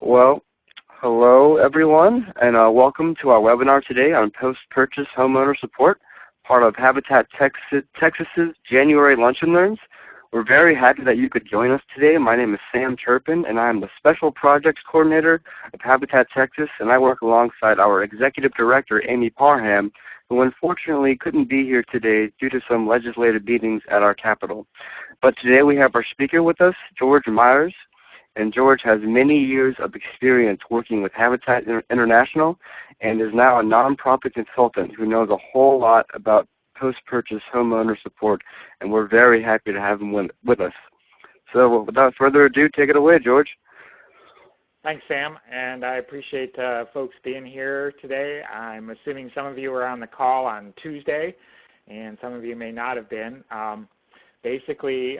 Well, hello everyone, and welcome to our webinar today on post-purchase homeowner support, part of Habitat Texas's January Lunch and Learns. We're very happy that you could join us today. My name is Sam Turpin, and I am the Special Projects Coordinator of Habitat Texas, and I work alongside our Executive Director, Amy Parham, who unfortunately couldn't be here today due to some legislative meetings at our Capitol. But today we have our speaker with us, George Myers. And George has many years of experience working with Habitat International and is now a nonprofit consultant who knows a whole lot about post-purchase homeowner support, and we're very happy to have him with us. So without further ado, take it away, George. Thanks, Sam, and I appreciate folks being here today. I'm assuming some of you were on the call on Tuesday, and some of you may not have been. Basically,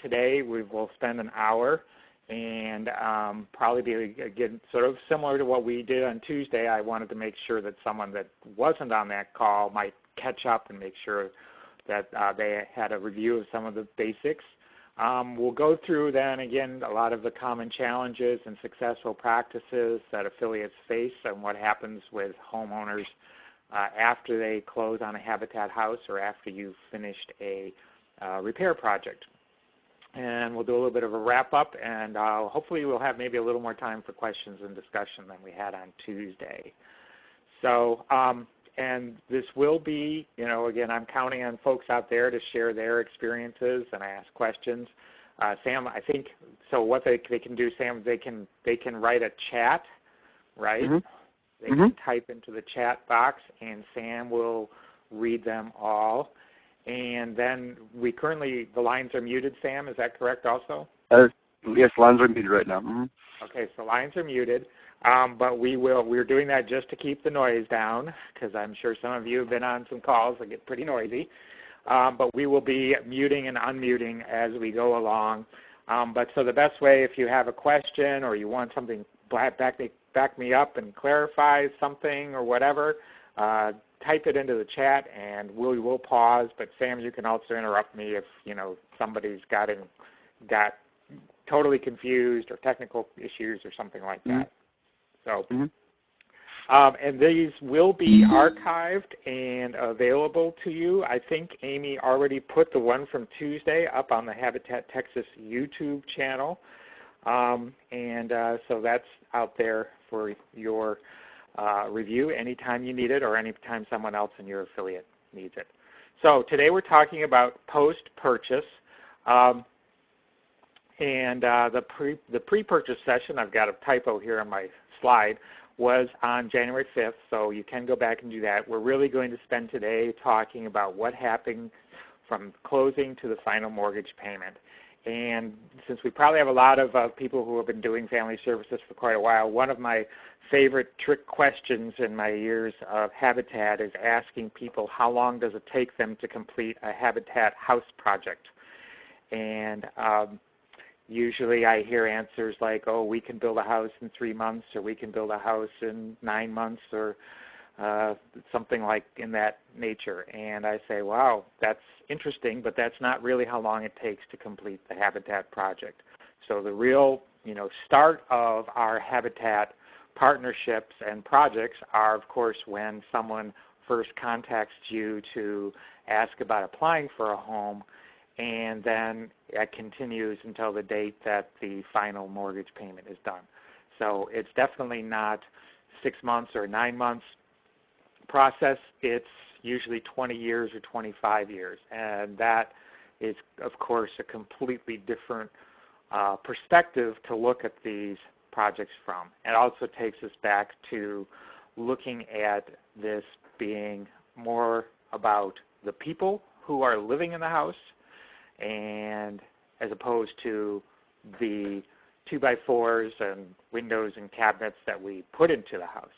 today we will spend an hour and probably be, again, sort of similar to what we did on Tuesday. I wanted to make sure that someone that wasn't on that call might catch up and make sure that they had a review of some of the basics. We'll go through then, again, a lot of the common challenges and successful practices that affiliates face and what happens with homeowners after they close on a Habitat house or after you've finished a repair project. And we'll do a little bit of a wrap-up, and hopefully we'll have maybe a little more time for questions and discussion than we had on Tuesday. So, and this will be, again, I'm counting on folks out there to share their experiences and ask questions. Sam, I think, so what they can do, Sam, they can write a chat, right? Mm-hmm. They can type into the chat box, and Sam will read them all. And then the lines are muted, Sam, is that correct also? Yes, lines are muted right now. Mm-hmm. Okay, so lines are muted, but we're doing that just to keep the noise down, because I'm sure some of you have been on some calls that get pretty noisy. But we will be muting and unmuting as we go along. But so the best way, if you have a question or you want something, back me up and clarify something or whatever, type it into the chat, and we will pause. But Sam, you can also interrupt me if somebody's got totally confused or technical issues or something like that. So, and these will be archived and available to you. I think Amy already put the one from Tuesday up on the Habitat Texas YouTube channel, and so that's out there for your review anytime you need it or anytime someone else in your affiliate needs it. So today we're talking about post-purchase, and the pre-purchase session, I've got a typo here on my slide, was on January 5th, so you can go back and do that. We're really going to spend today talking about what happened from closing to the final mortgage payment. And since we probably have a lot of people who have been doing family services for quite a while, one of my favorite trick questions in my years of Habitat is asking people how long does it take them to complete a Habitat house project. And usually I hear answers like, oh, we can build a house in 3 months, or we can build a house in 9 months, or something like in that nature. And I say, wow, that's interesting, but that's not really how long it takes to complete the Habitat project. So the real start of our Habitat partnerships and projects are, of course, when someone first contacts you to ask about applying for a home, and then it continues until the date that the final mortgage payment is done. So it's definitely not 6 months or 9 months process. It's usually 20 years or 25 years, and that is, of course, a completely different perspective to look at these projects from. It also takes us back to looking at this being more about the people who are living in the house, and as opposed to the 2x4s and windows and cabinets that we put into the house.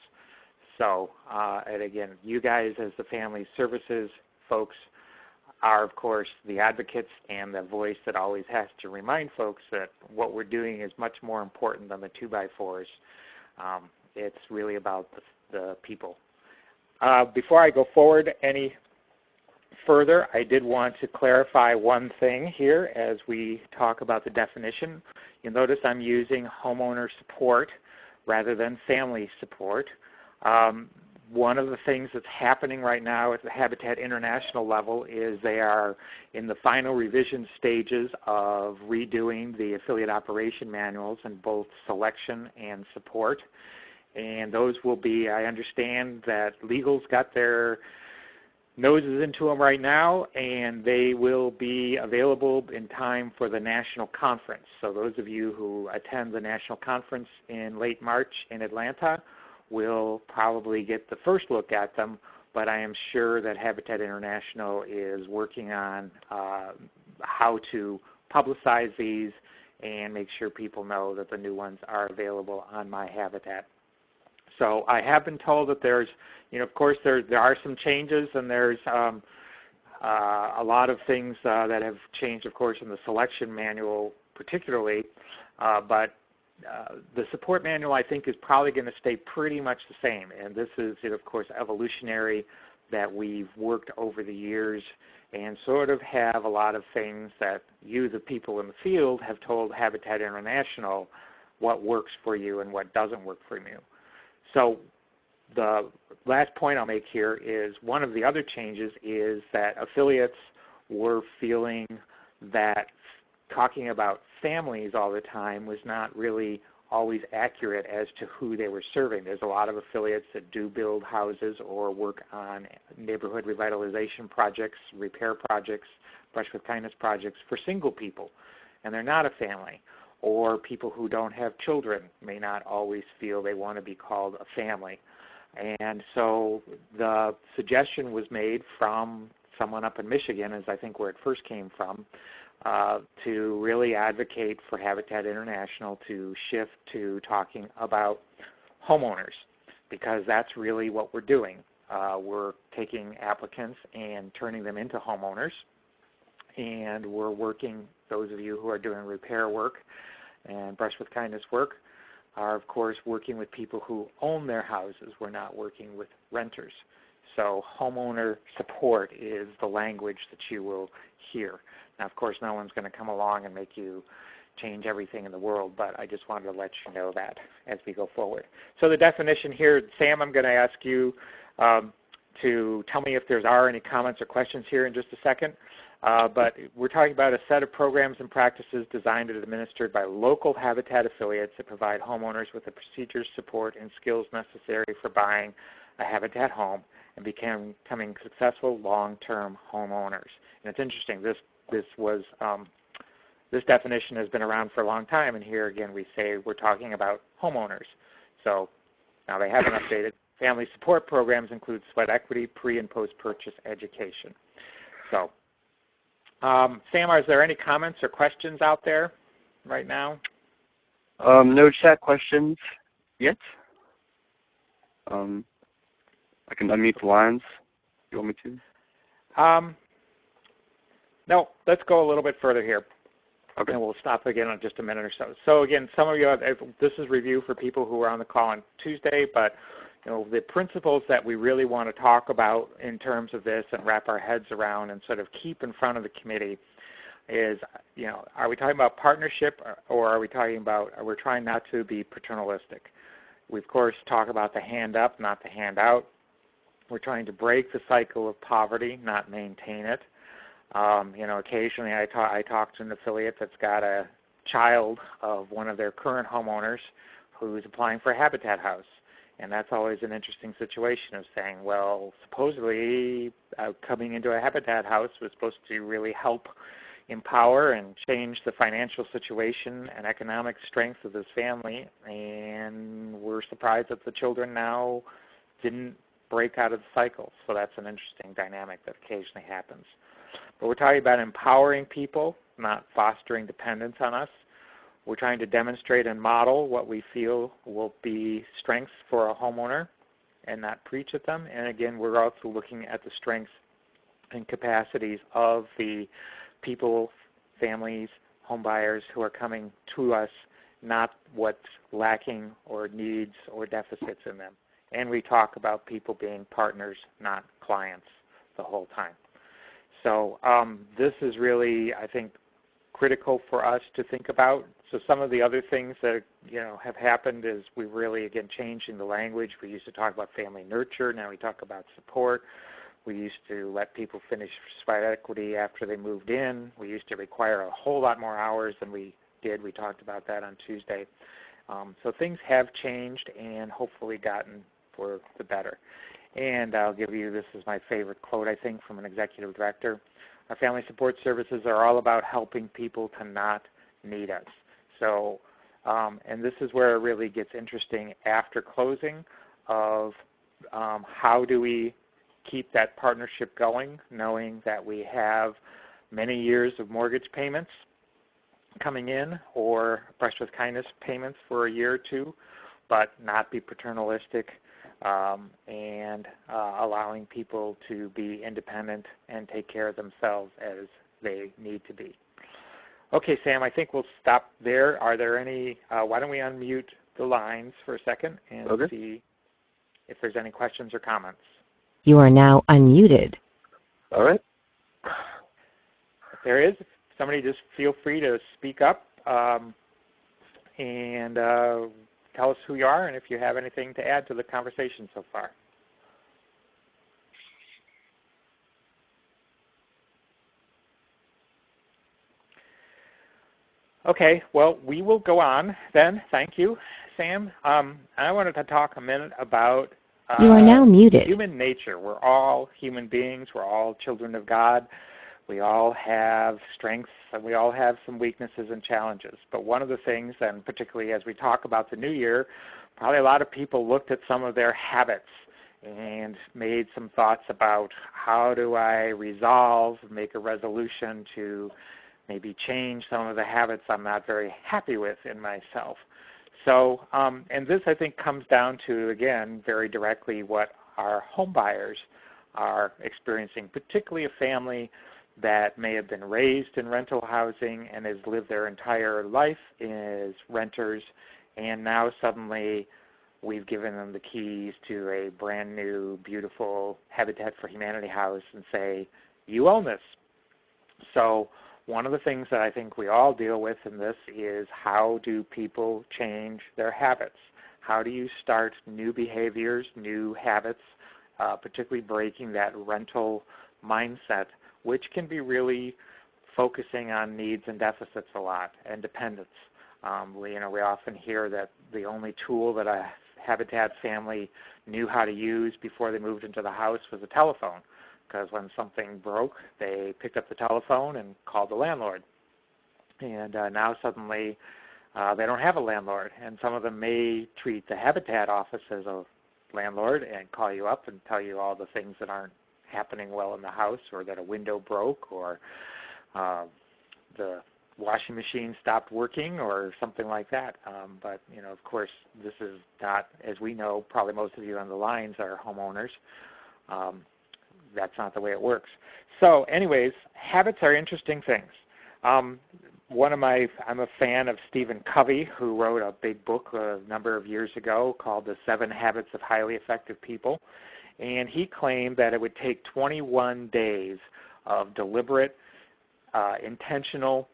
So, and again, you guys as the family services folks are, of course, the advocates and the voice that always has to remind folks that what we're doing is much more important than the 2x4s. It's really about the people. Before I go forward any further, I did want to clarify one thing here as we talk about the definition. You'll notice I'm using homeowner support rather than family support. One of the things that's happening right now at the Habitat International level is they are in the final revision stages of redoing the affiliate operation manuals in both selection and support. And those will be, I understand that legal's got their noses into them right now, and they will be available in time for the national conference. So those of you who attend the national conference in late March in Atlanta will probably get the first look at them, but I am sure that Habitat International is working on how to publicize these and make sure people know that the new ones are available on My Habitat. So I have been told that there's, of course there are some changes, and there's a lot of things that have changed, of course, in the selection manual particularly, but the support manual, I think, is probably going to stay pretty much the same. And this is, of course, evolutionary, that we've worked over the years and sort of have a lot of things that you, the people in the field, have told Habitat International what works for you and what doesn't work for you. So the last point I'll make here is one of the other changes is that affiliates were feeling that talking about families all the time was not really always accurate as to who they were serving. There's a lot of affiliates that do build houses or work on neighborhood revitalization projects, repair projects, Brush with Kindness projects for single people, and they're not a family. Or people who don't have children may not always feel they want to be called a family. And so the suggestion was made from someone up in Michigan, as I think where it first came from, to really advocate for Habitat International to shift to talking about homeowners, because that's really what we're doing. We're taking applicants and turning them into homeowners, and we're working, those of you who are doing repair work and Brush with Kindness work are, of course, working with people who own their houses. We're not working with renters. So homeowner support is the language that you will hear. Now, of course, no one's going to come along and make you change everything in the world, but I just wanted to let you know that as we go forward. So the definition here, Sam, I'm going to ask you to tell me if there are any comments or questions here in just a second. But we're talking about a set of programs and practices designed and administered by local Habitat affiliates that provide homeowners with the procedures, support, and skills necessary for buying a Habitat home and becoming successful long-term homeowners. And it's interesting, this definition has been around for a long time, and here again we say we're talking about homeowners. So now they haven't updated. Family support programs include sweat equity, pre- and post-purchase education. So Sam, is there any comments or questions out there right now? No chat questions yet. I can unmute the lines if you want me to. No, let's go a little bit further here. Okay. And we'll stop again in just a minute or so. So again, some of you, this is review for people who are on the call on Tuesday, but the principles that we really want to talk about in terms of this and wrap our heads around and sort of keep in front of the committee is, are we talking about partnership, or are we talking about, we're trying not to be paternalistic? We, of course, talk about the hand up, not the hand out. We're trying to break the cycle of poverty, not maintain it. Occasionally I talk to an affiliate that's got a child of one of their current homeowners who's applying for a Habitat house. And that's always an interesting situation of saying, well, supposedly coming into a Habitat house was supposed to really help empower and change the financial situation and economic strength of this family, and we're surprised that the children now didn't break out of the cycle. So that's an interesting dynamic that occasionally happens. But we're talking about empowering people, not fostering dependence on us. We're trying to demonstrate and model what we feel will be strengths for a homeowner and not preach at them. And again, we're also looking at the strengths and capacities of the people, families, home buyers who are coming to us, not what's lacking or needs or deficits in them. And we talk about people being partners, not clients, the whole time. So this is really, I think, critical for us to think about So some of the other things that have happened is we've really, again, changing the language. We used to talk about family nurture. Now we talk about support. We used to let people finish sweat equity after they moved in. We used to require a whole lot more hours than we did. We talked about that on Tuesday. So things have changed and hopefully gotten for the better. And I'll give you, this is my favorite quote, I think, from an executive director. Our family support services are all about helping people to not need us. So, and this is where it really gets interesting after closing of how do we keep that partnership going, knowing that we have many years of mortgage payments coming in or Brushed with Kindness payments for a year or two, but not be paternalistic and allowing people to be independent and take care of themselves as they need to be. Okay, Sam, I think we'll stop there. Are there any, why don't we unmute the lines for a second and see if there's any questions or comments. You are now unmuted. All right. If there is, somebody just feel free to speak up and tell us who you are and if you have anything to add to the conversation so far. Okay, well, we will go on then. Thank you, Sam. I wanted to talk a minute about you are now muted. Human nature. We're all human beings. We're all children of God. We all have strengths and we all have some weaknesses and challenges. But one of the things, and particularly as we talk about the new year, probably a lot of people looked at some of their habits and made some thoughts about how do I resolve, make a resolution to maybe change some of the habits I'm not very happy with in myself. So, and this I think comes down to, again, very directly what our home buyers are experiencing, particularly a family that may have been raised in rental housing and has lived their entire life as renters, and now suddenly we've given them the keys to a brand new, beautiful Habitat for Humanity house and say, you own this. So one of the things that I think we all deal with in this is how do people change their habits? How do you start new behaviors, new habits, particularly breaking that rental mindset, which can be really focusing on needs and deficits a lot and dependence. We often hear that the only tool that a Habitat family knew how to use before they moved into the house was a telephone, because when something broke, they picked up the telephone and called the landlord. And now suddenly they don't have a landlord, and some of them may treat the Habitat office as a landlord and call you up and tell you all the things that aren't happening well in the house, or that a window broke, or the washing machine stopped working, or something like that. But, of course, this is not, as we know, probably most of you on the lines are homeowners. That's not the way it works. So anyways, habits are interesting things. I'm a fan of Stephen Covey, who wrote a big book a number of years ago called The 7 Habits of Highly Effective People. And he claimed that it would take 21 days of deliberate, intentional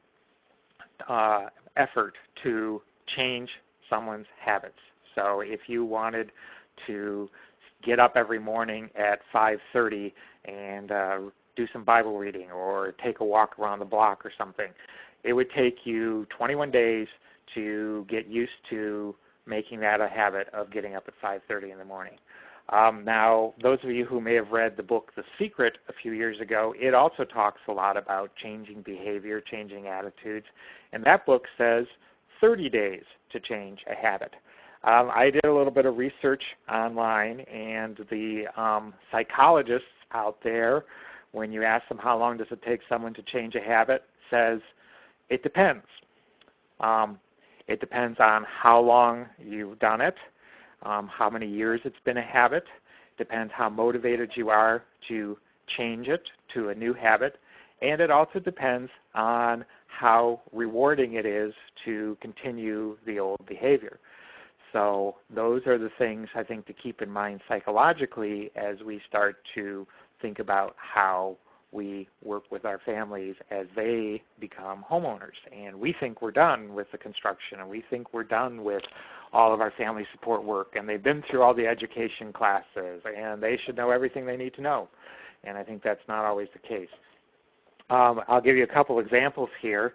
effort to change someone's habits. So if you wanted to get up every morning at 5:30 and do some Bible reading or take a walk around the block or something, it would take you 21 days to get used to making that a habit of getting up at 5:30 in the morning. Now, those of you who may have read the book The Secret a few years ago, it also talks a lot about changing behavior, changing attitudes, and that book says 30 days to change a habit. I did a little bit of research online, and the psychologists out there, when you ask them how long does it take someone to change a habit, says it depends. It depends on how long you've done it, how many years it's been a habit, depends how motivated you are to change it to a new habit, and it also depends on how rewarding it is to continue the old behavior. So those are the things I think to keep in mind psychologically as we start to think about how we work with our families as they become homeowners. And we think we're done with the construction, and we think we're done with all of our family support work, and they've been through all the education classes, and they should know everything they need to know. And I think that's not always the case. I'll give you a couple examples here.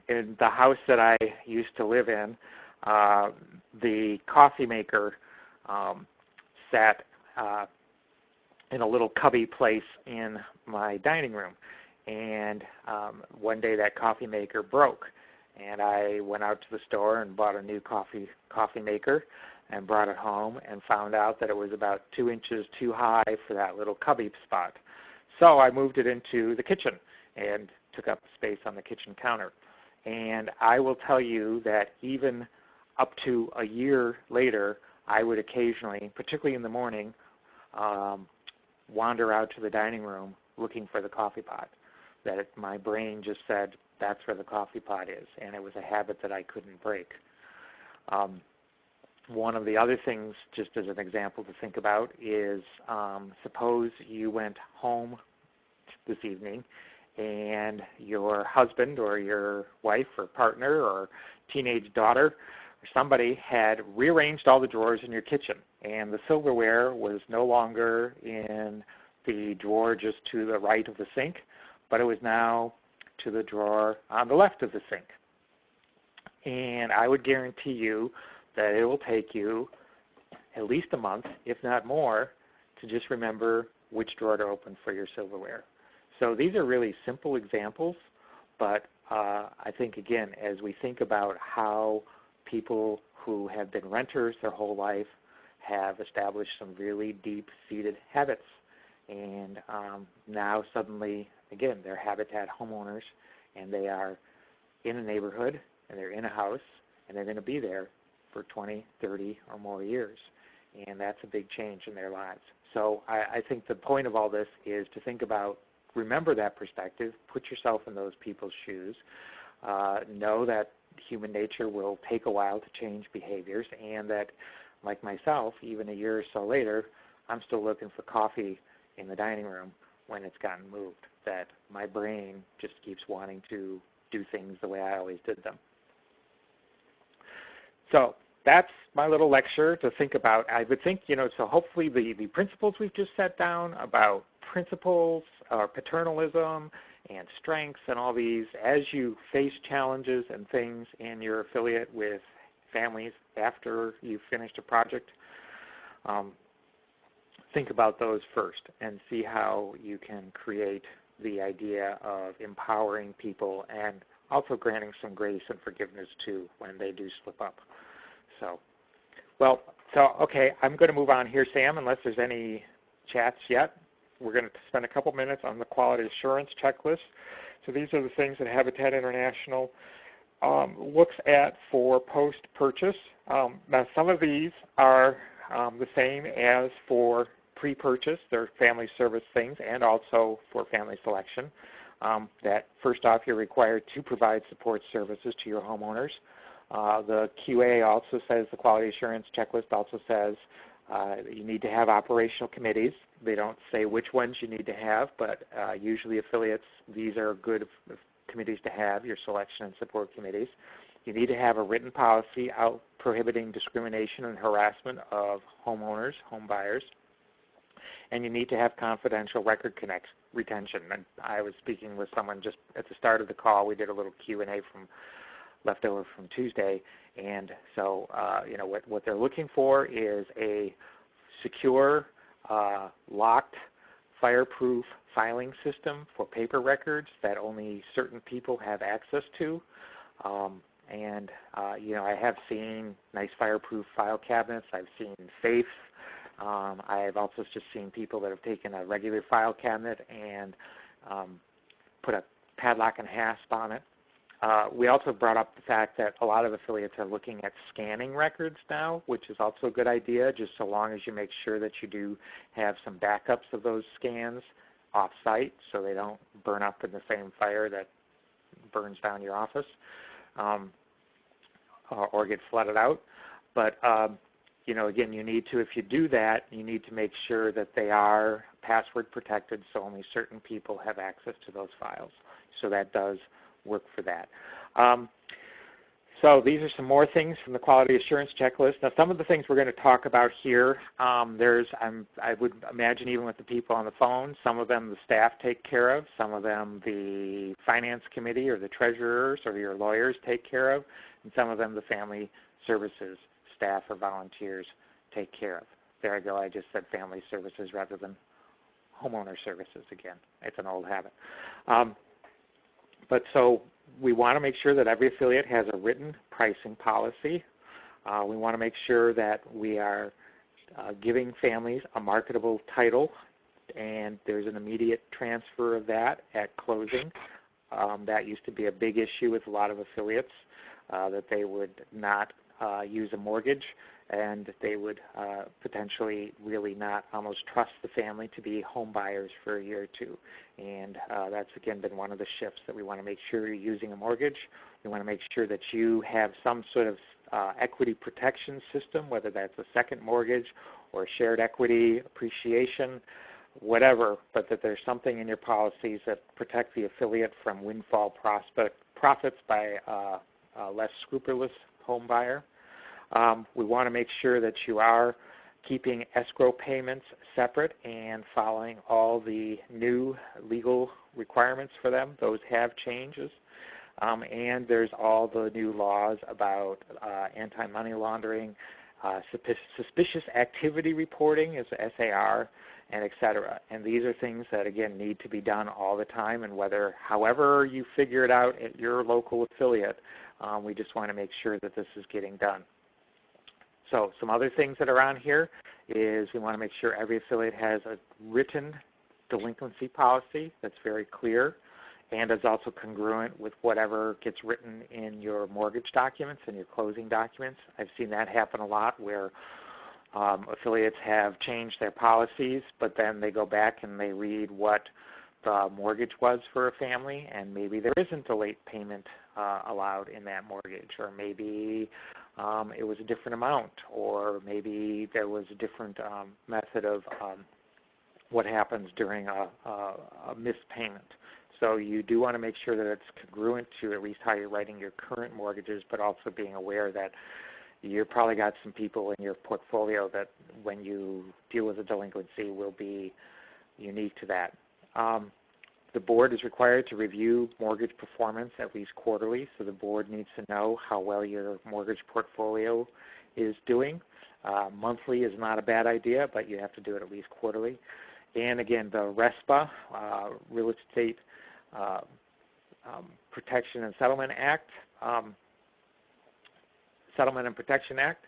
In the house that I used to live in, the coffee maker sat in a little cubby place in my dining room. And one day that coffee maker broke. And I went out to the store and bought a new coffee maker and brought it home and found out that it was about 2 inches too high for that little cubby spot. So I moved it into the kitchen and took up space on the kitchen counter. And I will tell you that even up to a year later, I would occasionally, particularly in the morning, wander out to the dining room looking for the coffee pot. That my brain just said, that's where the coffee pot is, and it was a habit that I couldn't break. One of the other things, just as an example to think about, is suppose you went home this evening and your husband or your wife or partner or teenage daughter or somebody had rearranged all the drawers in your kitchen, and the silverware was no longer in the drawer just to the right of the sink, but it was now to the drawer on the left of the sink. And I would guarantee you that it will take you at least a month, if not more, to just remember which drawer to open for your silverware. So these are really simple examples, but I think, again, as we think about how people who have been renters their whole life have established some really deep-seated habits, and now suddenly, again, they're Habitat homeowners, and they are in a neighborhood, and they're in a house, and they're going to be there for 20, 30, or more years. And that's a big change in their lives. So I think the point of all this is to think about, remember that perspective, put yourself in those people's shoes, know that human nature will take a while to change behaviors, and that, like myself, even a year or so later, I'm still looking for coffee in the dining room when it's gotten moved, that my brain just keeps wanting to do things the way I always did them. So that's my little lecture to think about. I would think, so hopefully the principles we've just set down about principles, paternalism, and strengths and all these, as you face challenges and things in your affiliate with families after you've finished a project, think about those first and see how you can create the idea of empowering people and also granting some grace and forgiveness too when they do slip up. Okay, I'm going to move on here, Sam, unless there's any chats yet. We're going to spend a couple minutes on the quality assurance checklist. So these are the things that Habitat International looks at for post-purchase. Now, some of these are the same as for pre-purchase. They're family service things, and also for family selection. That first off, you're required to provide support services to your homeowners. The QA also says, the quality assurance checklist also says you need to have operational committees. They don't say which ones you need to have, but usually affiliates, these are good committees to have, your selection and support committees. You need to have a written policy out prohibiting discrimination and harassment of homeowners, home buyers. And you need to have confidential record retention. And I was speaking with someone just at the start of the call. We did a little Q&A left over from Tuesday. And so, what they're looking for is a secure, locked, fireproof filing system for paper records that only certain people have access to. I have seen nice fireproof file cabinets. I've seen safes. I've also just seen people that have taken a regular file cabinet and put a padlock and hasp on it. We also brought up the fact that a lot of affiliates are looking at scanning records now, which is also a good idea, just so long as you make sure that you do have some backups of those scans off-site so they don't burn up in the same fire that burns down your office or get flooded out. But again, you need to, if you do that, you need to make sure that they are password protected so only certain people have access to those files. So that does work for that. So these are some more things from the quality assurance checklist. Now, some of the things we're going to talk about here, I would imagine even with the people on the phone, some of them the staff take care of, some of them the finance committee or the treasurers or your lawyers take care of, and some of them the family services staff or volunteers take care of. There I go, I just said family services rather than homeowner services again. It's an old habit. But so we want to make sure that every affiliate has a written pricing policy. We want to make sure that we are giving families a marketable title, and there's an immediate transfer of that at closing. That used to be a big issue with a lot of affiliates, that they would not use a mortgage, and they would potentially really not almost trust the family to be home buyers for a year or two. And that's, again, been one of the shifts that we want to make sure you're using a mortgage. We want to make sure that you have some sort of equity protection system, whether that's a second mortgage or shared equity, appreciation, whatever, but that there's something in your policies that protect the affiliate from windfall profits by a less scrupulous home buyer. We want to make sure that you are keeping escrow payments separate and following all the new legal requirements for them. Those have changes. And there's all the new laws about anti-money laundering, suspicious activity reporting is SAR, and et cetera. And these are things that, again, need to be done all the time, and however you figure it out at your local affiliate, we just want to make sure that this is getting done. So some other things that are on here is we want to make sure every affiliate has a written delinquency policy that's very clear and is also congruent with whatever gets written in your mortgage documents and your closing documents. I've seen that happen a lot where affiliates have changed their policies, but then they go back and they read what the mortgage was for a family, and maybe there isn't a late payment allowed in that mortgage, or maybe it was a different amount, or maybe there was a different method of what happens during a missed payment. So you do want to make sure that it's congruent to at least how you're writing your current mortgages, but also being aware that you've probably got some people in your portfolio that when you deal with a delinquency will be unique to that. The board is required to review mortgage performance at least quarterly, so the board needs to know how well your mortgage portfolio is doing. Monthly is not a bad idea, but you have to do it at least quarterly. And again, the RESPA, Real Estate Protection and Settlement Act, Settlement and Protection Act,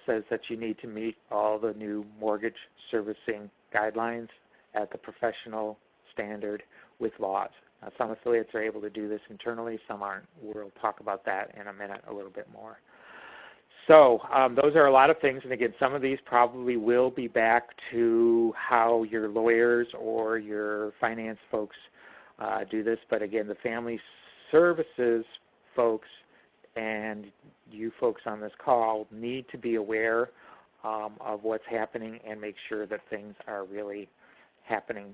says that you need to meet all the new mortgage servicing guidelines at the professional standard with laws. Some affiliates are able to do this internally, some aren't. We'll talk about that in a minute a little bit more. So those are a lot of things, and again, some of these probably will be back to how your lawyers or your finance folks do this, but again, the family services folks and you folks on this call need to be aware of what's happening and make sure that things are really happening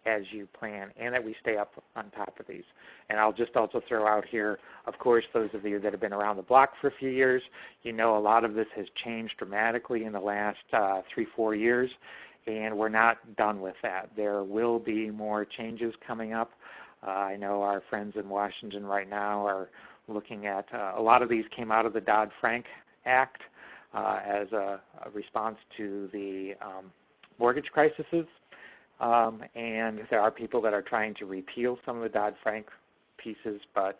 as you plan, and that we stay up on top of these. And I'll just also throw out here, of course, those of you that have been around the block for a few years, you know a lot of this has changed dramatically in the last 3-4 years, and we're not done with that. There will be more changes coming up. I know our friends in Washington right now are looking at, a lot of these came out of the Dodd-Frank Act as a response to the mortgage crises. And there are people that are trying to repeal some of the Dodd-Frank pieces, but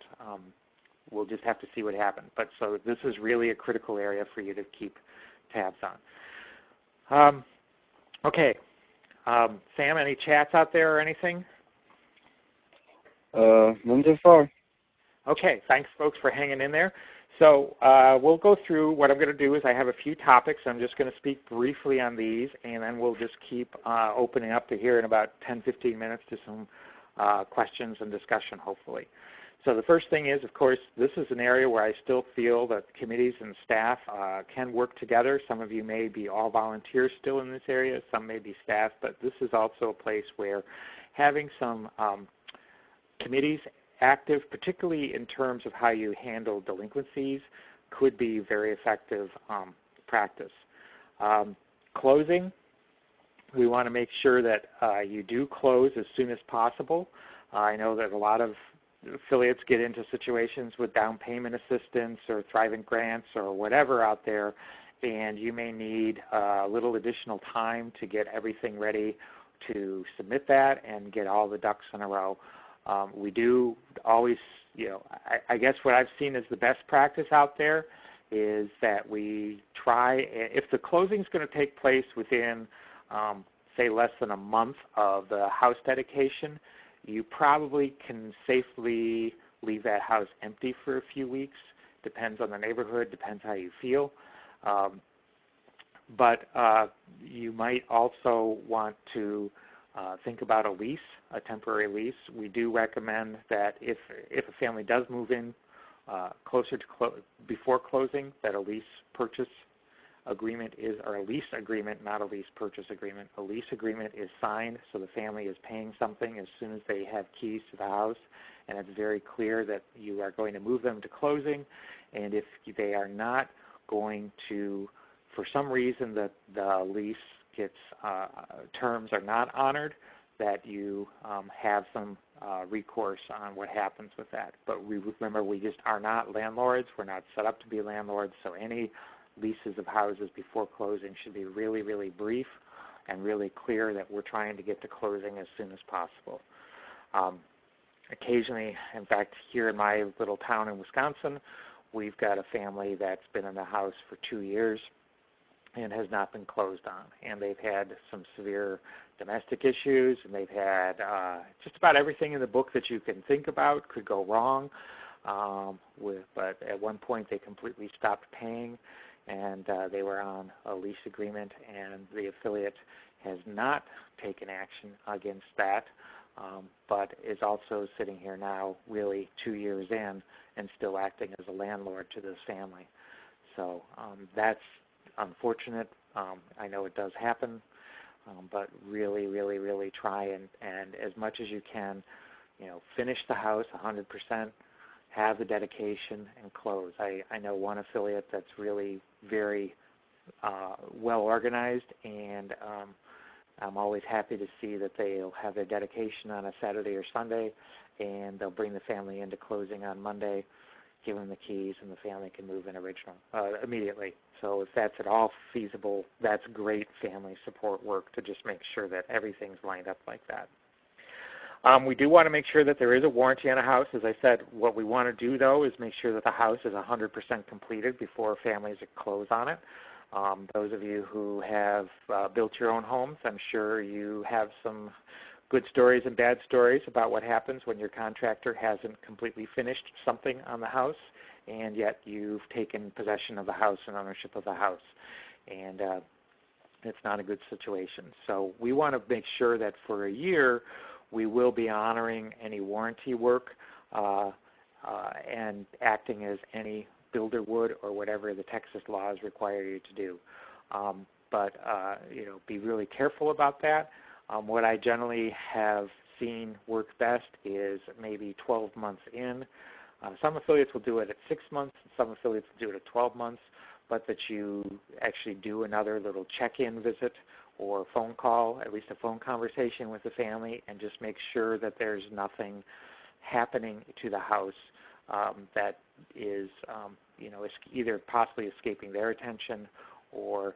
we'll just have to see what happens. But so this is really a critical area for you to keep tabs on. Okay. Sam, any chats out there or anything? None so far. Okay, thanks folks for hanging in there. So we'll go through, what I'm going to do is I have a few topics. I'm just going to speak briefly on these, and then we'll just keep opening up to here in about 10-15 minutes to some questions and discussion, hopefully. So the first thing is, of course, this is an area where I still feel that committees and staff can work together. Some of you may be all volunteers still in this area. Some may be staff, but this is also a place where having some committees active, particularly in terms of how you handle delinquencies, could be very effective practice. Closing, we want to make sure that you do close as soon as possible. I know that a lot of affiliates get into situations with down payment assistance or Thrivent grants or whatever out there, and you may need a little additional time to get everything ready to submit that and get all the ducks in a row. We do always, I guess what I've seen as the best practice out there is that we try, if the closing is going to take place within, say, less than a month of the house dedication, you probably can safely leave that house empty for a few weeks. Depends on the neighborhood, depends how you feel. But you might also want to think about a lease, a temporary lease. We do recommend that if a family does move in closer to before closing, that a lease purchase agreement is, or a lease agreement, not a lease purchase agreement. A lease agreement is signed, so the family is paying something as soon as they have keys to the house, and it's very clear that you are going to move them to closing. And if they are not going to, for some reason that the lease gets terms are not honored, that you have some recourse on what happens with that. But remember, we just are not landlords. We're not set up to be landlords, so any leases of houses before closing should be really, really brief and really clear that we're trying to get to closing as soon as possible. Occasionally, in fact, here in my little town in Wisconsin, we've got a family that's been in the house for 2 years and has not been closed on. And they've had some severe domestic issues, and they've had just about everything in the book that you can think about could go wrong. But at one point they completely stopped paying, and they were on a lease agreement, and the affiliate has not taken action against that, but is also sitting here now really 2 years in and still acting as a landlord to this family. So that's unfortunate. I know it does happen, but really, really, really try and as much as you can, finish the house 100%, have the dedication, and close. I know one affiliate that's really very well organized, and I'm always happy to see that they'll have their dedication on a Saturday or Sunday, and they'll bring the family into closing on Monday, give them the keys, and the family can move in immediately. So if that's at all feasible, that's great family support work to just make sure that everything's lined up like that. We do want to make sure that there is a warranty on a house. As I said, what we want to do, though, is make sure that the house is 100% completed before families close on it. Those of you who have built your own homes, I'm sure you have some good stories and bad stories about what happens when your contractor hasn't completely finished something on the house, and yet you've taken possession of the house and ownership of the house. And it's not a good situation. So we want to make sure that for a year we will be honoring any warranty work and acting as any builder would, or whatever the Texas laws require you to do. But be really careful about that. What I generally have seen work best is maybe 12 months in. Some affiliates will do it at 6 months, and some affiliates will do it at 12 months, but that you actually do another little check-in visit or phone call, at least a phone conversation with the family, and just make sure that there's nothing happening to the house that is either possibly escaping their attention or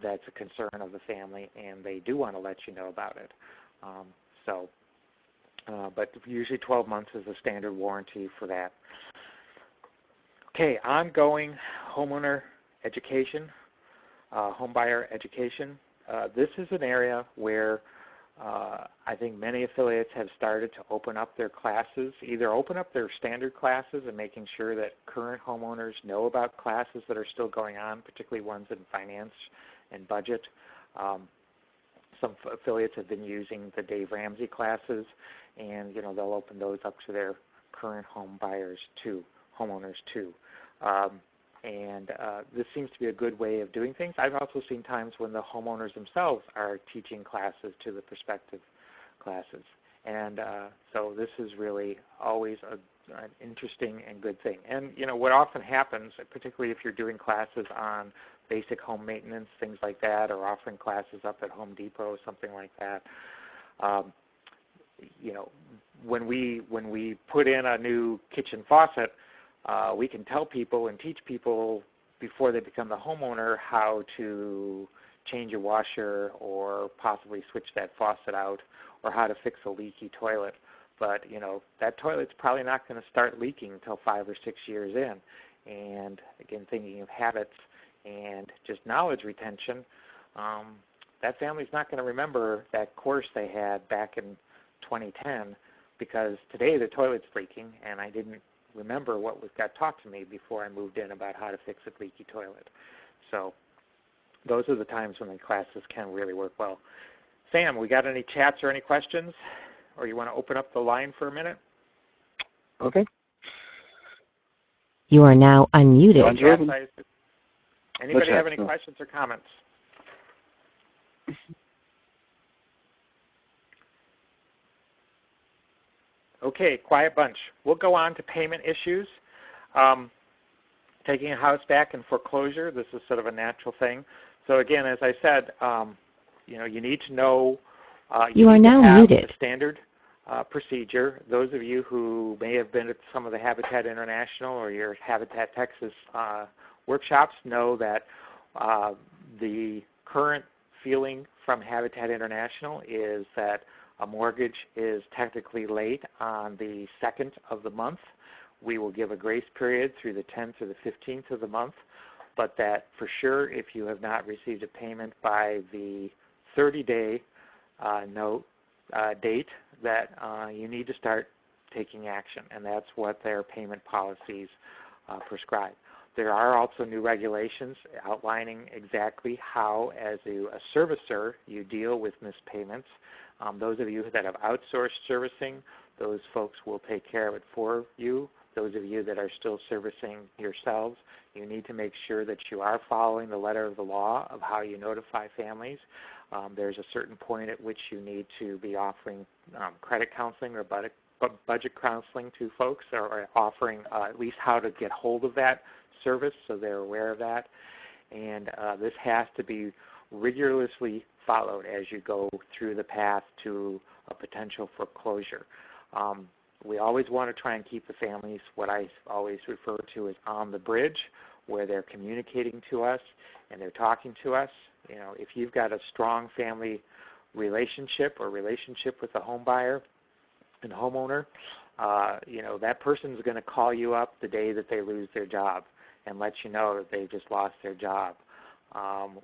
that's a concern of the family, and they do want to let you know about it. But usually 12 months is a standard warranty for that. Okay, ongoing homeowner education, home buyer education. This is an area where I think many affiliates have started to open up their classes, either open up their standard classes and making sure that current homeowners know about classes that are still going on, particularly ones in finance and budget. Some affiliates have been using the Dave Ramsey classes, and they'll open those up to their current homeowners too. And this seems to be a good way of doing things. I've also seen times when the homeowners themselves are teaching classes to the prospective classes. And so this is really always an interesting and good thing. And, what often happens, particularly if you're doing classes on basic home maintenance, things like that, or offering classes up at Home Depot, something like that, when we put in a new kitchen faucet, we can tell people and teach people before they become the homeowner how to change a washer or possibly switch that faucet out, or how to fix a leaky toilet. But, that toilet's probably not going to start leaking until 5 or 6 years in. And, again, thinking of habits and just knowledge retention, that family's not going to remember that course they had back in 2010 because today the toilet's leaking and I didn't remember what got taught to me before I moved in about how to fix a leaky toilet. So those are the times when the classes can really work well. Sam, we got any chats or any questions? Or you want to open up the line for a minute? Okay. You are now unmuted. Anybody have any questions or comments? Okay, quiet bunch. We'll go on to payment issues. Taking a house back in foreclosure, this is sort of a natural thing. So again, as I said, you need to know you are now muted. The standard procedure. Those of you who may have been at some of the Habitat International or your Habitat Texas workshops know that the current feeling from Habitat International is that a mortgage is technically late on the 2nd of the month. We will give a grace period through the 10th or the 15th of the month, but that for sure if you have not received a payment by the 30-day date, that you need to start taking action, and that's what their payment policies prescribe. There are also new regulations outlining exactly how, as a servicer, you deal with missed payments. Those of you that have outsourced servicing, those folks will take care of it for you. Those of you that are still servicing yourselves, you need to make sure that you are following the letter of the law of how you notify families. There's a certain point at which you need to be offering credit counseling or budget counseling to folks, or offering at least how to get hold of that service so they're aware of that. And this has to be rigorously followed as you go through the path to a potential foreclosure. We always want to try and keep the families, what I always refer to as on the bridge, where they're communicating to us and they're talking to us. If you've got a strong family relationship or relationship with the home buyer and homeowner, that person's going to call you up the day that they lose their job and let you know that they just lost their job.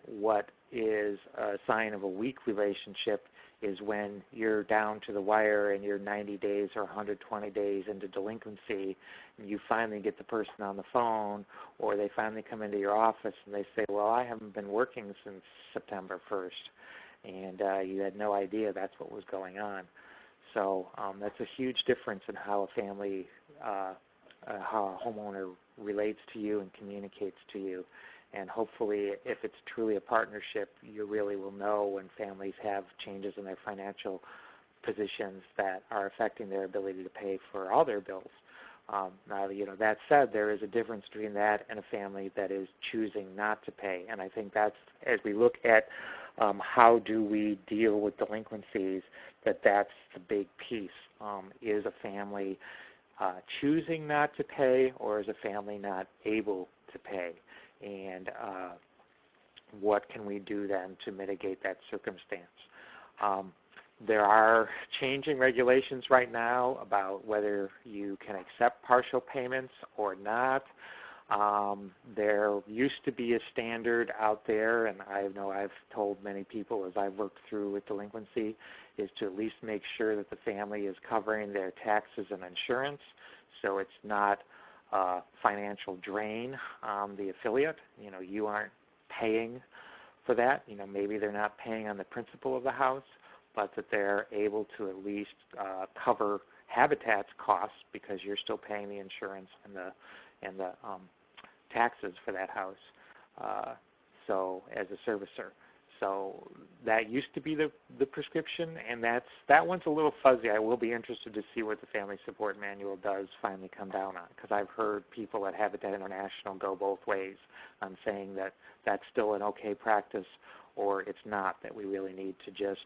What is a sign of a weak relationship is when you're down to the wire and you're 90 days or 120 days into delinquency, and you finally get the person on the phone, or they finally come into your office and they say, well, I haven't been working since September 1st, and you had no idea that's what was going on. So that's a huge difference in how a family, how a homeowner relates to you and communicates to you. And hopefully, if it's truly a partnership, you really will know when families have changes in their financial positions that are affecting their ability to pay for all their bills. Now, that said, there is a difference between that and a family that is choosing not to pay. And I think that's, as we look at how do we deal with delinquencies, that's the big piece. Is a family choosing not to pay, or is a family not able to pay? And what can we do then to mitigate that circumstance? There are changing regulations right now about whether you can accept partial payments or not. There used to be a standard out there, and I know I've told many people as I've worked through with delinquency, is to at least make sure that the family is covering their taxes and insurance, so it's not a financial drain on the affiliate. You aren't paying for that. Maybe they're not paying on the principal of the house, but that they're able to at least cover Habitat's costs because you're still paying the insurance and the taxes for that house. So as a servicer. So that used to be the prescription, and that one's a little fuzzy. I will be interested to see what the Family Support Manual does finally come down on, because I've heard people at Habitat International go both ways on saying that that's still an okay practice or it's not, that we really need to just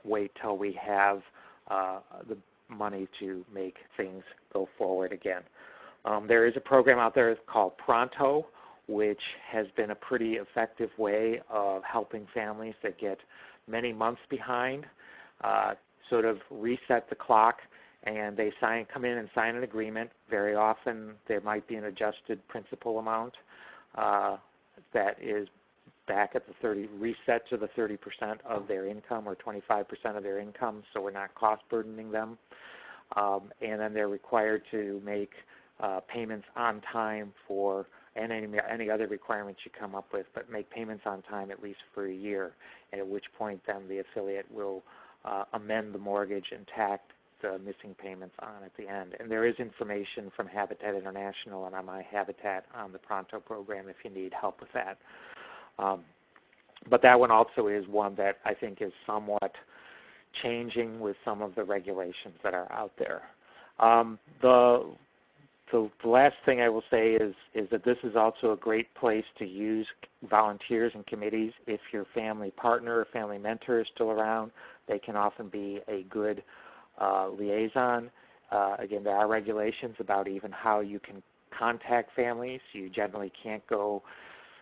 wait till we have the money to make things go forward again. There is a program out there called Pronto, which has been a pretty effective way of helping families that get many months behind, sort of reset the clock, and they come in and sign an agreement. Very often there might be an adjusted principal amount that is back at reset to the 30% of their income or 25% of their income, so we're not cost burdening them. And then they're required to make payments on time for and any other requirements you come up with, but make payments on time at least for a year, and at which point then the affiliate will amend the mortgage and tack the missing payments on at the end. And there is information from Habitat International and on my Habitat on the Pronto program if you need help with that. But that one also is one that I think is somewhat changing with some of the regulations that are out there. The last thing I will say is that this is also a great place to use volunteers and committees. If your family partner or family mentor is still around, they can often be a good liaison. Again, there are regulations about even how you can contact families. You generally can't go.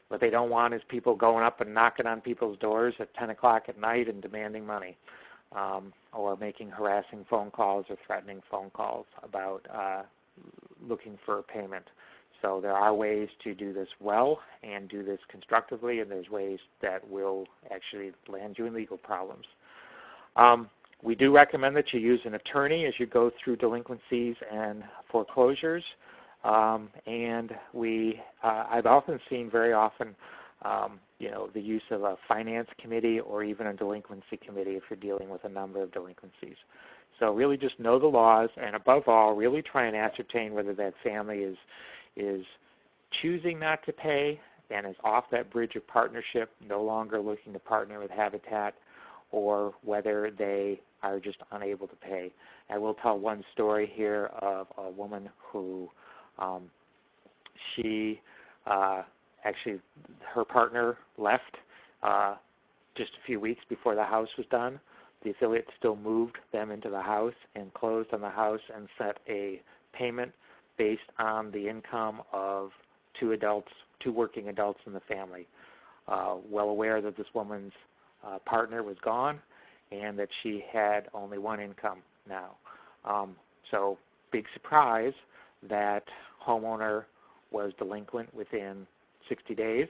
What they don't want is people going up and knocking on people's doors at 10 o'clock at night and demanding money, or making harassing phone calls or threatening phone calls about looking for a payment. So there are ways to do this well and do this constructively, and there's ways that will actually land you in legal problems. We do recommend that you use an attorney as you go through delinquencies and foreclosures. And I've often seen very often the use of a finance committee or even a delinquency committee if you're dealing with a number of delinquencies. So really just know the laws, and above all, really try and ascertain whether that family is choosing not to pay and is off that bridge of partnership, no longer looking to partner with Habitat, or whether they are just unable to pay. I will tell one story here of a woman who actually her partner left just a few weeks before the house was done. The affiliate still moved them into the house and closed on the house and set a payment based on the income of two working adults in the family, well aware that this woman's partner was gone and that she had only one income now. So big surprise that homeowner was delinquent within 60 days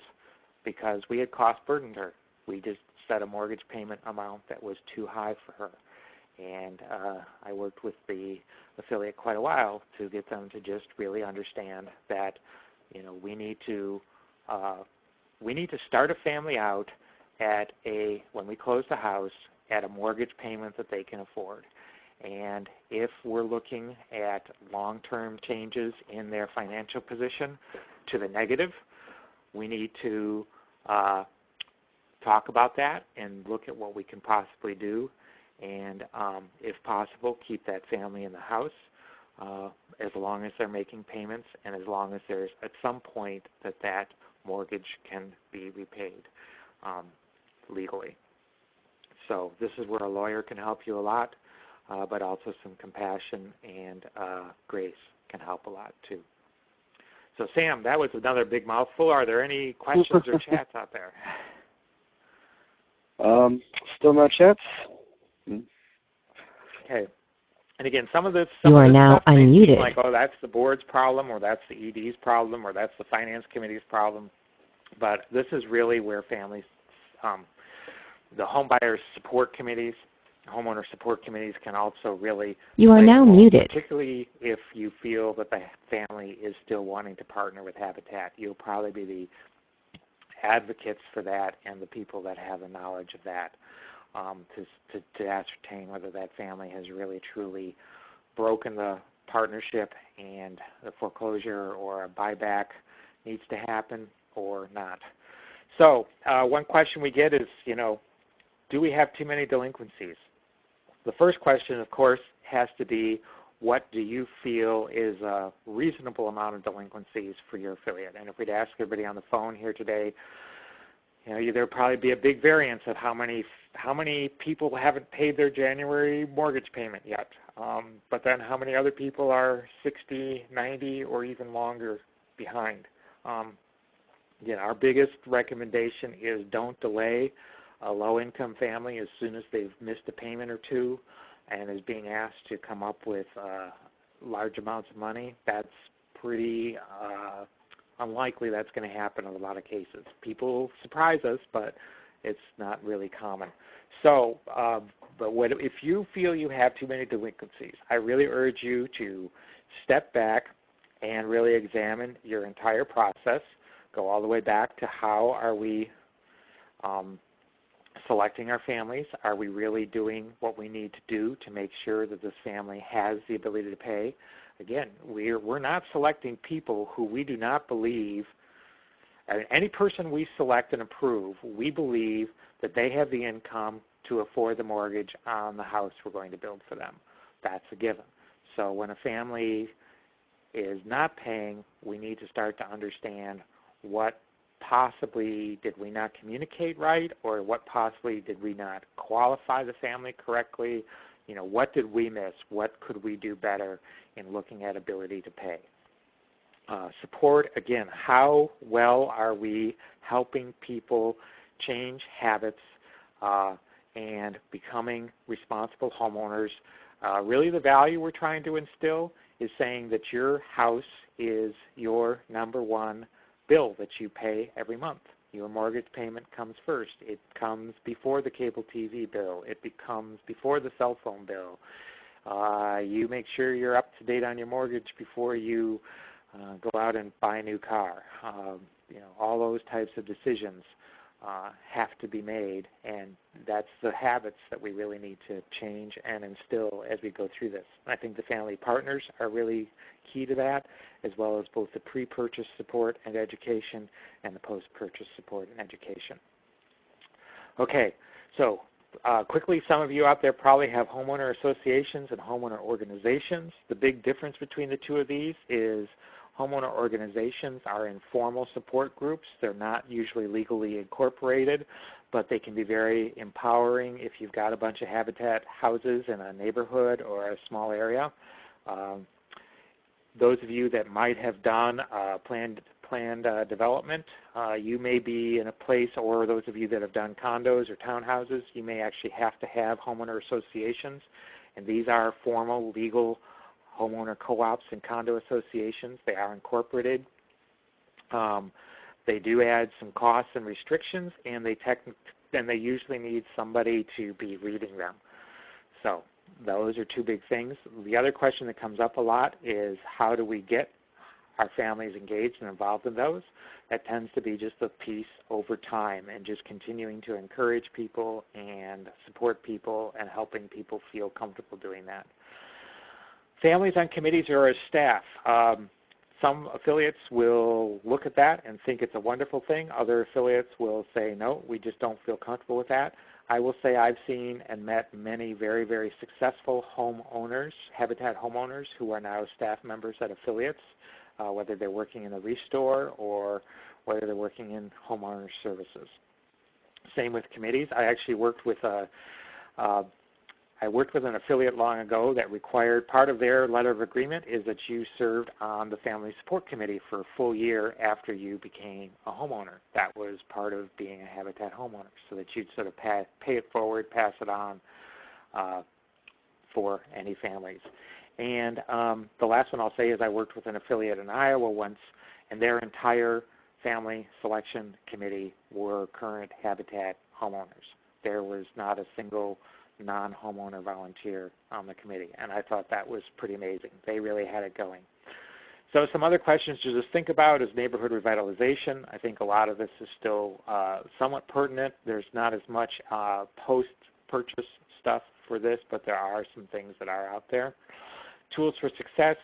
because we had cost burdened her. We just set a mortgage payment amount that was too high for her. And I worked with the affiliate quite a while to get them to just really understand that, we need to start a family out when we close the house, at a mortgage payment that they can afford. And if we're looking at long-term changes in their financial position to the negative, we need to talk about that and look at what we can possibly do, and if possible, keep that family in the house as long as they're making payments and as long as there's at some point that mortgage can be repaid legally. So this is where a lawyer can help you a lot, but also some compassion and grace can help a lot too. So Sam, that was another big mouthful. Are there any questions or chats out there? Still no chats. Okay. And again, some of this now unmuted. Like, oh, that's the board's problem, or that's the ED's problem, or that's the finance committee's problem. But this is really where families, the home buyers support committees, homeowner support committees can also really. You are now muted. Particularly if you feel that the family is still wanting to partner with Habitat, you'll probably be the advocates for that and the people that have the knowledge of that. to ascertain whether that family has really truly broken the partnership and the foreclosure or a buyback needs to happen or not. So one question we get is, do we have too many delinquencies? The first question, of course, has to be, what do you feel is a reasonable amount of delinquencies for your affiliate? And if we'd ask everybody on the phone here today, there'd probably be a big variance of how many people haven't paid their January mortgage payment yet. But then how many other people are 60, 90, or even longer behind? Our biggest recommendation is don't delay a low-income family as soon as they've missed a payment or two and is being asked to come up with large amounts of money. That's pretty unlikely that's going to happen in a lot of cases. People surprise us, but it's not really common. So, if you feel you have too many delinquencies, I really urge you to step back and really examine your entire process. Go all the way back to how are we selecting our families? Are we really doing what we need to do to make sure that this family has the ability to pay? Again, we're not selecting people who we do not believe, any person we select and approve, we believe that they have the income to afford the mortgage on the house we're going to build for them. That's a given. So when a family is not paying, we need to start to understand what possibly did we not communicate right, or what possibly did we not qualify the family correctly. What did we miss? What could we do better in looking at ability to pay? Support, again, how well are we helping people change habits and becoming responsible homeowners? Really the value we're trying to instill is saying that your house is your number one bill that you pay every month. Your mortgage payment comes first. It comes before the cable TV bill. It becomes before the cell phone bill. You make sure you're up to date on your mortgage before you go out and buy a new car. All those types of decisions have to be made, and that's the habits that we really need to change and instill as we go through this. I think the family partners are really key to that, as well as both the pre-purchase support and education and the post-purchase support and education. Okay, so quickly, some of you out there probably have homeowner associations and homeowner organizations. The big difference between the two of these is homeowner organizations are informal support groups. They're not usually legally incorporated, but they can be very empowering if you've got a bunch of Habitat houses in a neighborhood or a small area. Those of you that might have done planned development, you may be in a place, or those of you that have done condos or townhouses, you may actually have to have homeowner associations, and these are formal legal homeowner co-ops and condo associations. They are incorporated. They do add some costs and restrictions, and they usually need somebody to be reading them. So those are two big things. The other question that comes up a lot is, how do we get our families engaged and involved in those? That tends to be just a piece over time, and just continuing to encourage people and support people and helping people feel comfortable doing that. Families on committees or as staff. Some affiliates will look at that and think it's a wonderful thing. Other affiliates will say, no, we just don't feel comfortable with that. I will say I've seen and met many very, very successful homeowners, Habitat homeowners, who are now staff members at affiliates, whether they're working in a restore or whether they're working in homeowner services. Same with committees. I actually worked with an affiliate long ago that required, part of their letter of agreement is that you served on the family support committee for a full year after you became a homeowner. That was part of being a Habitat homeowner, so that you'd sort of pay it forward, pass it on for any families. And the last one I'll say is I worked with an affiliate in Iowa once, and their entire family selection committee were current Habitat homeowners. There was not a single non-homeowner volunteer on the committee, and I thought that was pretty amazing. They really had it going. So some other questions to just think about is neighborhood revitalization. I think a lot of this is still somewhat pertinent. There's not as much post-purchase stuff for this, but there are some things that are out there. Tools for success,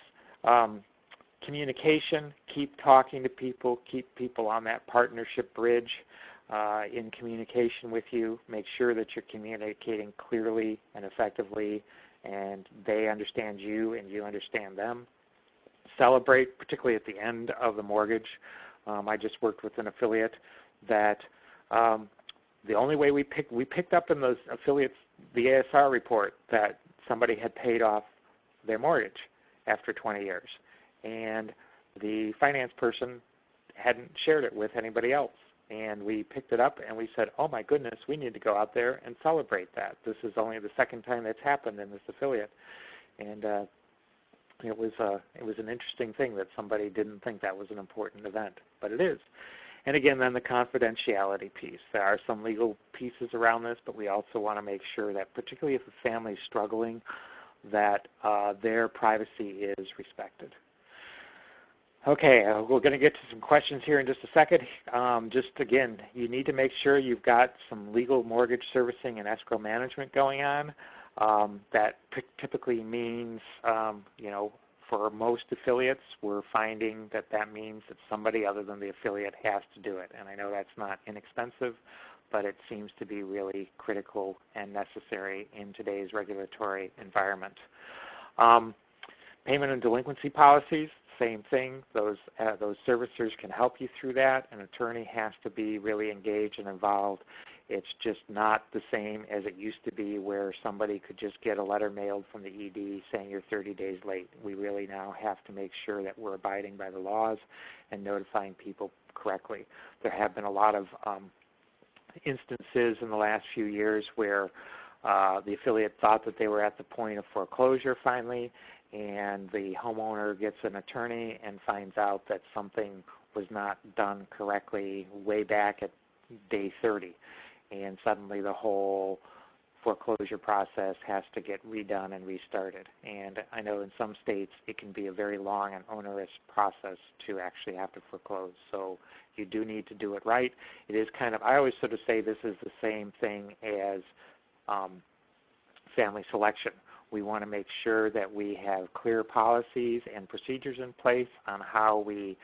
communication, keep talking to people, keep people on that partnership bridge in communication with you. Make sure that you're communicating clearly and effectively, and they understand you and you understand them. Celebrate, particularly at the end of the mortgage. I just worked with an affiliate that the only way we picked up in those affiliates the ASR report that somebody had paid off their mortgage after 20 years. And the finance person hadn't shared it with anybody else. And we picked it up and we said, oh my goodness, we need to go out there and celebrate that. This is only the second time that's happened in this affiliate. And it was an interesting thing that somebody didn't think that was an important event, but it is. And again, then the confidentiality piece. There are some legal pieces around this, but we also want to make sure that, particularly if a family is struggling, that their privacy is respected. Okay, we're going to get to some questions here in just a second. Just again, you need to make sure you've got some legal mortgage servicing and escrow management going on. That typically means, for most affiliates, we're finding that means that somebody other than the affiliate has to do it. And I know that's not inexpensive, but it seems to be really critical and necessary in today's regulatory environment. Payment and delinquency policies, same thing. Those servicers can help you through that. An attorney has to be really engaged and involved. It's just not the same as it used to be where somebody could just get a letter mailed from the ED saying you're 30 days late. We really now have to make sure that we're abiding by the laws and notifying people correctly. There have been a lot of instances in the last few years where the affiliate thought that they were at the point of foreclosure finally, and the homeowner gets an attorney and finds out that something was not done correctly way back at day 30. And suddenly the whole foreclosure process has to get redone and restarted. And I know in some states it can be a very long and onerous process to actually have to foreclose. So you do need to do it right. It is kind of, I always sort of say this is the same thing as family selection. We want to make sure that we have clear policies and procedures in place on how we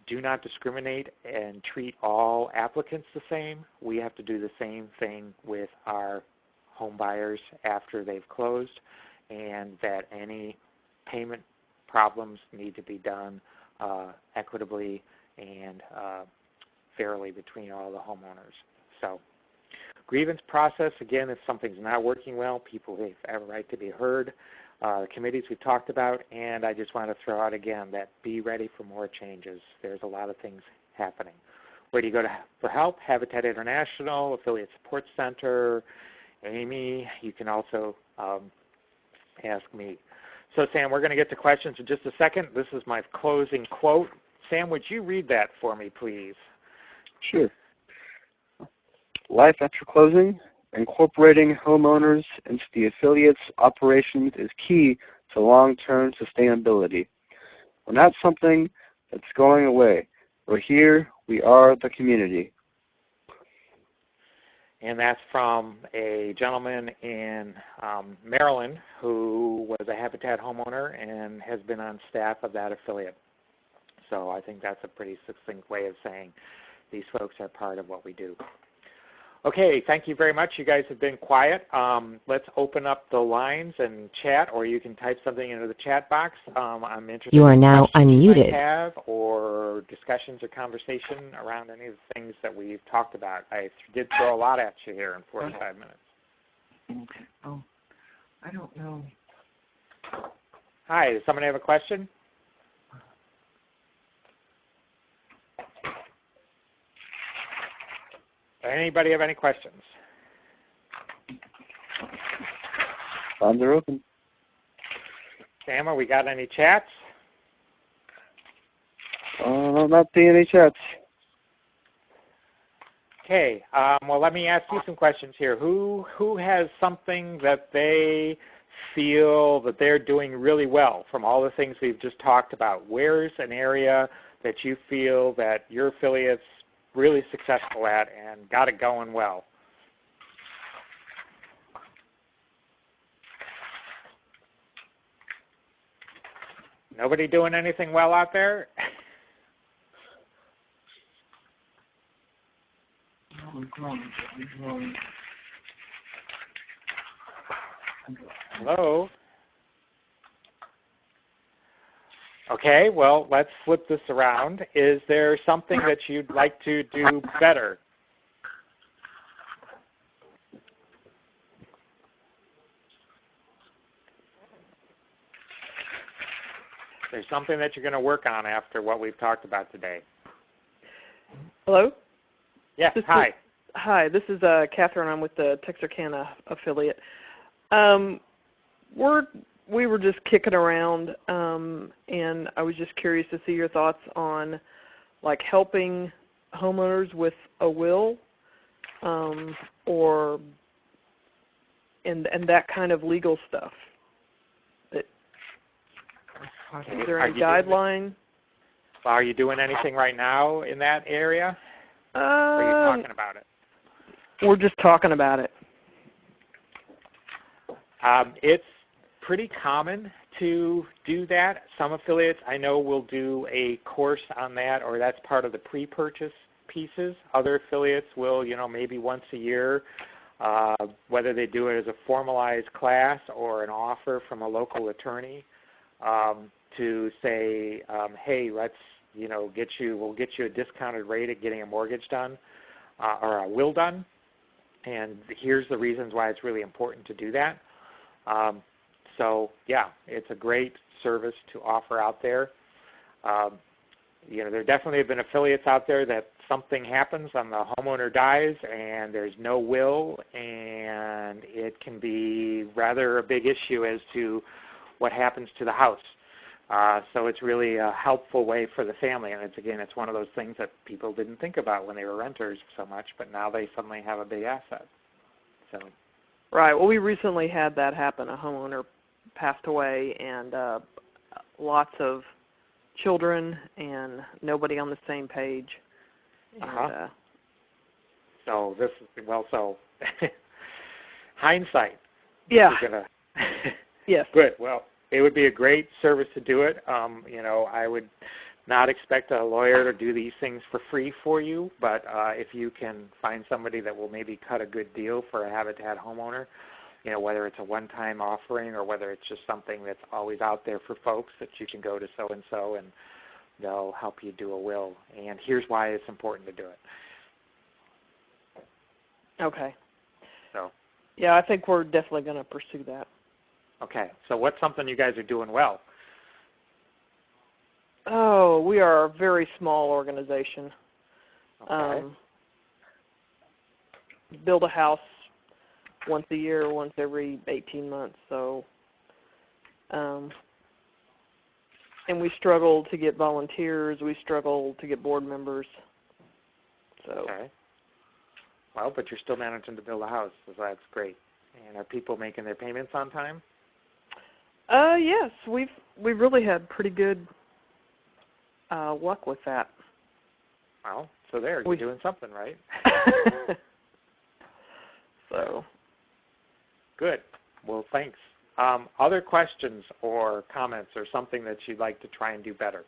do not discriminate and treat all applicants the same. We have to do the same thing with our home buyers after they've closed, and that any payment problems need to be done equitably and fairly between all the homeowners. So, grievance process, again, if something's not working well, people have a right to be heard. Committees we talked about, and I just want to throw out again that be ready for more changes. There's a lot of things happening. Where do you go for help? Habitat International, Affiliate Support Center, Amy. You can also ask me. So, Sam, we're going to get to questions in just a second. This is my closing quote. Sam, would you read that for me, please? Sure. Life after closing. Incorporating homeowners into the affiliate's operations is key to long-term sustainability. We're not something that's going away. We're here. We are the community. And that's from a gentleman in Maryland who was a Habitat homeowner and has been on staff of that affiliate. So I think that's a pretty succinct way of saying these folks are part of what we do. Okay, thank you very much. You guys have been quiet. Let's open up the lines and chat, or you can type something into the chat box. I'm interested You are in now questions you might unmuted. have, or discussions or conversation around any of the things that we've talked about. I did throw a lot at you here in 45 minutes. Okay. Oh, I don't know. Hi, does somebody have a question? Anybody have any questions? Lines are open. Sam, we got any chats? Not seeing any chats. Okay, well, let me ask you some questions here. Who has something that they feel that they're doing really well from all the things we've just talked about? Where's an area that you feel that your affiliate's really successful at and got it going well? Nobody doing anything well out there? Hello? Okay, well, let's flip this around. Is there something that you'd like to do better? There's something that you're going to work on after what we've talked about today. Hello? Yes, hi. Hi, this is Catherine. I'm with the Texarkana affiliate. We were just kicking around, and I was just curious to see your thoughts on, like, helping homeowners with a will, or and that kind of legal stuff. Is there any guideline? Are you doing anything right now in that area? Or are you talking about it? We're just talking about it. It's pretty common to do that. Some affiliates I know will do a course on that, or that's part of the pre-purchase pieces. Other affiliates will, maybe once a year, whether they do it as a formalized class or an offer from a local attorney to say, hey, let's, we'll get you a discounted rate at getting a mortgage done or a will done. And here's the reasons why it's really important to do that. So, yeah, it's a great service to offer out there. There definitely have been affiliates out there that something happens and the homeowner dies and there's no will, and it can be rather a big issue as to what happens to the house. So it's really a helpful way for the family, and it's one of those things that people didn't think about when they were renters so much, but now they suddenly have a big asset. So. Right. Well, we recently had that happen. A homeowner passed away, and lots of children and nobody on the same page. And, so this is hindsight. Yeah. Yes. Good. Well, it would be a great service to do it. I would not expect a lawyer to do these things for free for you, but if you can find somebody that will maybe cut a good deal for a Habitat homeowner, whether it's a one-time offering or whether it's just something that's always out there for folks that you can go to so-and-so and they'll help you do a will. And here's why it's important to do it. Okay. So. Yeah, I think we're definitely going to pursue that. Okay. So what's something you guys are doing well? Oh, we are a very small organization. Okay. Build a house once a year, once every 18 months. So, and we struggle to get volunteers. We struggle to get board members. So. Okay. Well, but you're still managing to build a house, so that's great. And are people making their payments on time? Yes, we've really had pretty good luck with that. Well, so there, you're doing something right. So. Good. Well, thanks. Other questions or comments or something that you'd like to try and do better?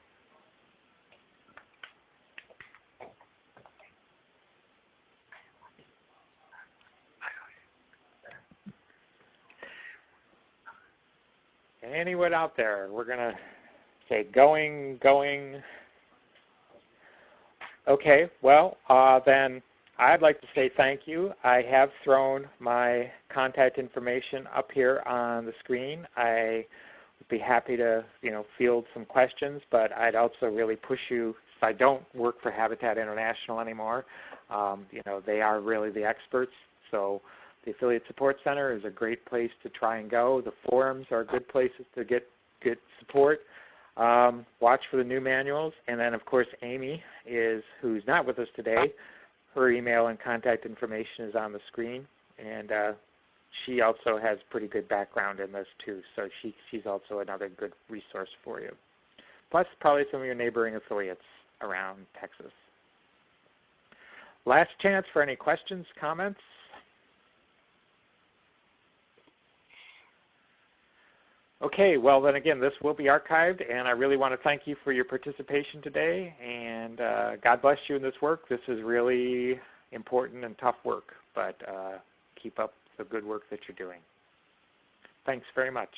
Anyone out there? We're going to say going. Okay, well, then I'd like to say thank you. I have thrown my contact information up here on the screen. I would be happy to, field some questions, but I'd also really push you, if I don't work for Habitat International anymore, they are really the experts. So the Affiliate Support Center is a great place to try and go. The forums are good places to get good support. Watch for the new manuals. And then, of course, Amy who's not with us today. Her email and contact information is on the screen. And she also has pretty good background in this, too. So she's also another good resource for you. Plus, probably some of your neighboring affiliates around Texas. Last chance for any questions, comments? Okay, well then again, this will be archived, and I really want to thank you for your participation today, and God bless you in this work. This is really important and tough work, but keep up the good work that you're doing. Thanks very much.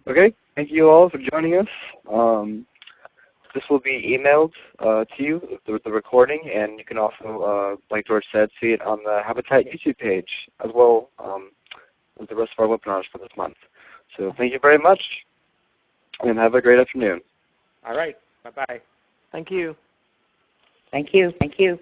Okay, thank you all for joining us. This will be emailed to you with the recording, and you can also, like George said, see it on the Habitat YouTube page as well as the rest of our webinars for this month. So thank you very much, and have a great afternoon. All right, bye-bye. Thank you. Thank you. Thank you.